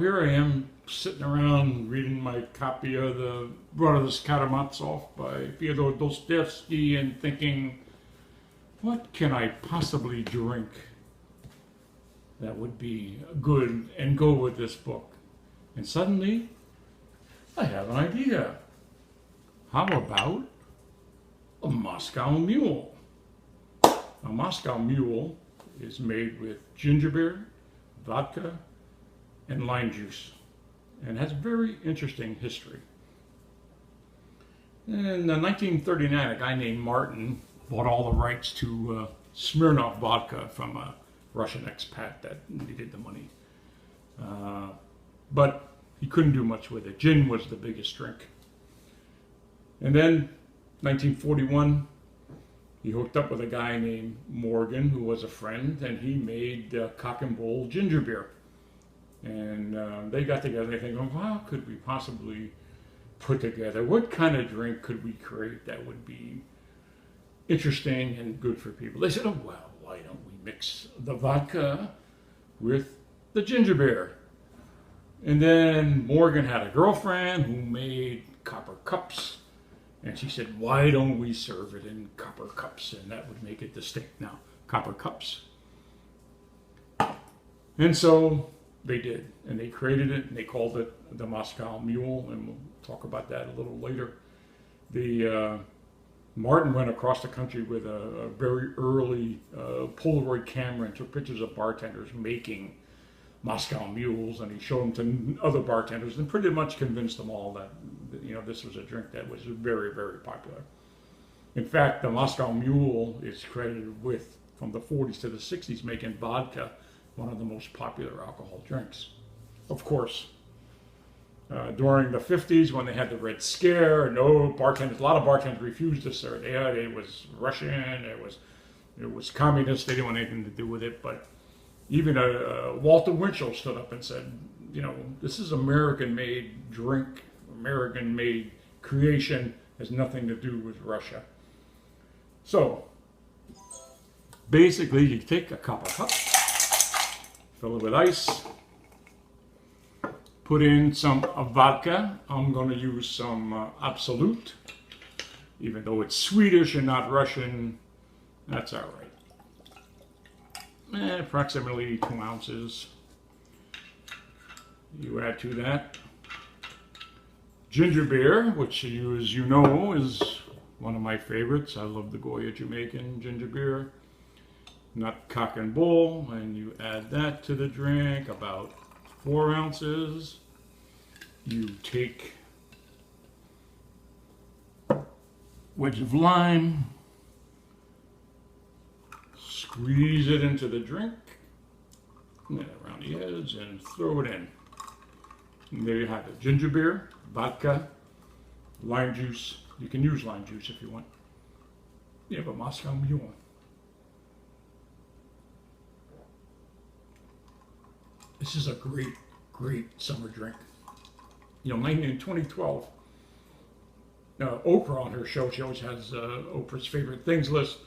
here I am sitting around reading my copy of the Brothers Karamazov by Fyodor Dostoevsky and thinking, what can I possibly drink that would be good and go with this book? And suddenly, I have an idea. How about a Moscow Mule? A Moscow Mule is made with ginger beer, vodka, and lime juice, and has very interesting history. In 1939, a guy named Martin bought all the rights to Smirnoff vodka from a Russian expat that needed the money. But he couldn't do much with it. Gin was the biggest drink. And then, 1941, he hooked up with a guy named Morgan, who was a friend, and he made Cock and Bull ginger beer. And they got together and they think, well, how could we possibly put together? What kind of drink could we create that would be interesting and good for people? They said, oh, well, why don't we mix the vodka with the ginger beer? And then Morgan had a girlfriend who made copper cups. And she said, why don't we serve it in copper cups? And that would make it distinct now, copper cups. And so they did, and they created it, and they called it the Moscow Mule, and we'll talk about that a little later. Martin went across the country with a very early Polaroid camera and took pictures of bartenders making Moscow Mules, and he showed them to other bartenders and pretty much convinced them all that this was a drink that was very, very popular. In fact, the Moscow Mule is credited with, from the 40s to the 60s, making vodka one of the most popular alcohol drinks. Of course, during the 50s, when they had the Red Scare, a lot of bartenders refused to serve. It was Russian, it was communist, they didn't want anything to do with it. But even Walter Winchell stood up and said, this is American-made drink, American-made creation, has nothing to do with Russia. So, basically, you take a copper cup, fill it with ice, put in some vodka. I'm going to use some Absolute. Even though it's Swedish and not Russian, that's all right. Approximately 2 ounces. You add to that ginger beer, which as you know is one of my favorites. I love the Goya Jamaican ginger beer. Not Cock and Bull, and you add that to the drink, about 4 ounces. You take a wedge of lime, squeeze it into the drink, around the edge, and throw it in. And there you have it. Ginger beer, vodka, lime juice. You can use lime juice if you want. You have a Moscow Mule. This is a great, great summer drink. In 2012, Oprah on her show, she always has Oprah's favorite things list.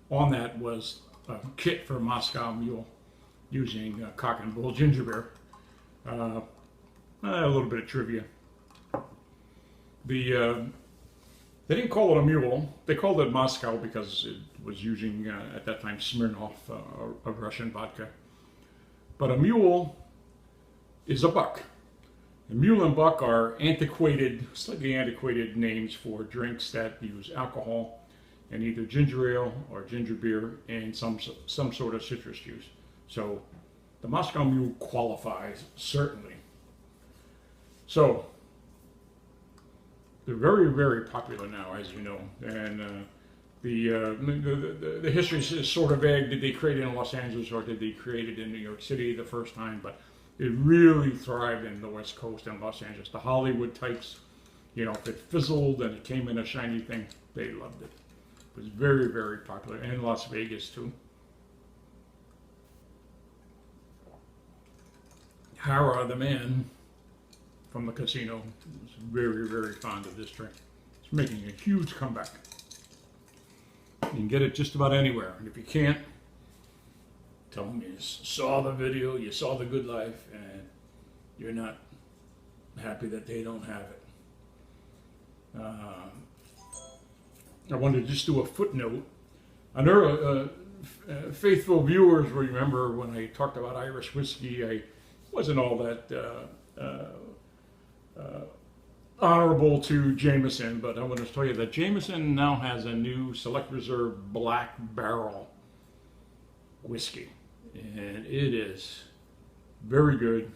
On that was a kit for Moscow Mule using Cock and Bull ginger beer. A little bit of trivia. They didn't call it a mule. They called it Moscow because it was using, at that time, Smirnoff, a Russian vodka. But a mule is a buck. A mule and buck are slightly antiquated names for drinks that use alcohol and either ginger ale or ginger beer and some sort of citrus juice. So the Moscow Mule qualifies, certainly. So they're very, very popular now, as you know. And the history is sort of vague. Did they create it in Los Angeles or did they create it in New York City the first time? But it really thrived in the West Coast and Los Angeles. The Hollywood types, if it fizzled and it came in a shiny thing, they loved it. It was very, very popular. And in Las Vegas, too. Hara, the man from the casino, was very, very fond of this drink. It's making a huge comeback. You can get it just about anywhere. And if you can't, tell them you saw the video, you saw The Good Life, and you're not happy that they don't have it. I wanted to just do a footnote. I know faithful viewers remember when I talked about Irish whiskey, I wasn't all that honorable to Jameson, but I want to tell you that Jameson now has a new Select Reserve Black Barrel whiskey, and it is very good,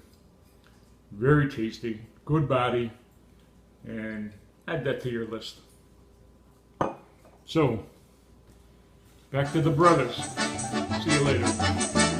very tasty, good body, and add that to your list. So, back to the brothers. See you later.